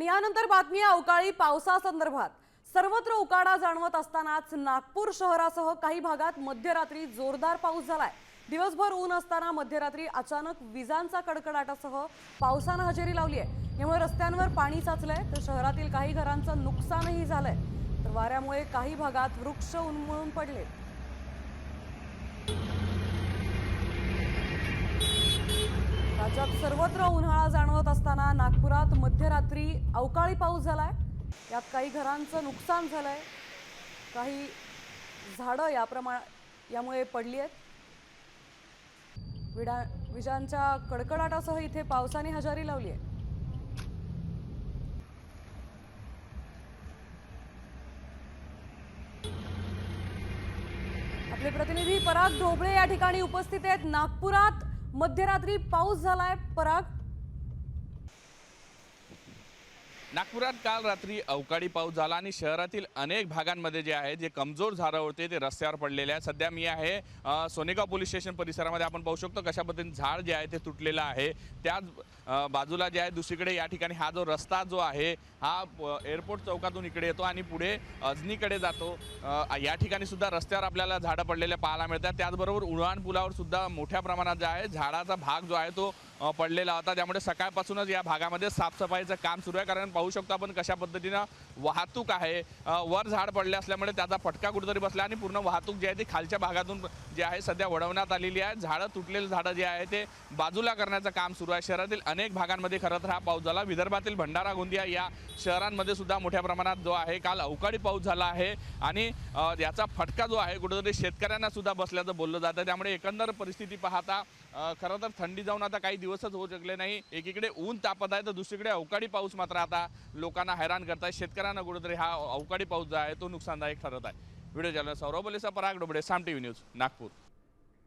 आणि यानंतर बातमी आहे अवकाळी पावसासंदर्भात। सर्वत्र उकाडा जाणवत असतानाच नागपूर शहरासह काही भागात मध्यरात्री जोरदार पाऊस झालाय। दिवसभर ऊन असताना मध्यरात्री अचानक विजांचा कडकडाटासह पावसाने हजेरी लावली आहे। यामुळे रस्त्यांवर पाणी साचलंय तर शहरातील काही घरांचं नुकसानही झालंय। तर वाऱ्यामुळे काही भागात वृक्ष उन्मळून पडले। राज्यात सर्वत्र उन्हाळा जाणवत असताना नागपुरात मध्यरात्री अवकाळी पाऊस झालाय। यात काही घरांचं नुकसान झालंय, काही झाडं यामुळे पडली आहेत। विजांच्या कडकडाटासह इथे पावसाने हजेरी लावली आहे। आपले प्रतिनिधी पराग ढोबळे या ठिकाणी उपस्थित आहेत। नागपुरात मध्यरात्री पाऊस झालाय। पराग, नागपुरात काल रात्री अवकाळी पाऊस झाला आणि शहरातील अनेक भागांमध्ये जे आहे जे कमजोर झाडं होते ते रस्त्यावर पडलेले आहेत। सध्या मी आहे सोनेगाव पोलीस स्टेशन परिसरामध्ये। आपण पाहू शकतो कशा पद्धतीने झाड जे आहे ते तुटलेलं आहे। त्याच बाजूला जे आहे दुसरीकडे या ठिकाणी हा जो रस्ता जो आहे हा एअरपोर्ट चौकातून इकडे येतो आणि पुढे अजनीकडे जातो। या ठिकाणी सुद्धा रस्त्यावर आपल्याला झाडं पडलेले पाहायला मिळतात। त्याचबरोबर उड्डाण पुलावर सुद्धा मोठ्या प्रमाणात जे आहे झाडाचा भाग जो आहे तो पडलेला होता। त्यामुळे सकाळपासूनच या भागामध्ये साफसफाईचं काम सुरू आहे। कारण पाहू शकतो आपण कशा पद्धतीने वाहतूक आहे, वर झाड पडले असल्यामुळे त्याचा फटका कुठेतरी बसला आणि पूर्ण वाहतूक जी आहे ती खालच्या भागातून जे आहे सध्या वळवण्यात आलेली आहे। झाडं तुटलेले झाडं जे आहे ते बाजूला करण्याचं काम सुरू आहे। शहरातील अनेक भागांमध्ये खरं तर हा पाऊस झाला। विदर्भातील भंडारा गोंदिया या शहरांमध्ये सुद्धा मोठ्या प्रमाणात जो आहे काल अवकाळी पाऊस झाला आहे आणि याचा फटका जो आहे कुठेतरी शेतकऱ्यांना सुद्धा बसल्याचं बोललं जातं। त्यामुळे एकंदर परिस्थिती पाहता खरं तर थंडी जाऊन आता काही दिवसच होऊ शकले नाही। एकीकडे ऊन तापत आहे तर दुसरीकडे अवकाळी पाऊस मात्र आता लोकांना हैराण करत आहे। शेतकऱ्यांना कुठेतरी हा अवकाळी पाऊस जो आहे तो नुकसानदायक ठरत आहे। व्हिडिओ जर्नलिस्ट सौरभ बोलेचा पराग ढोबळे, साम टीव्ही न्यूज, नागपूर।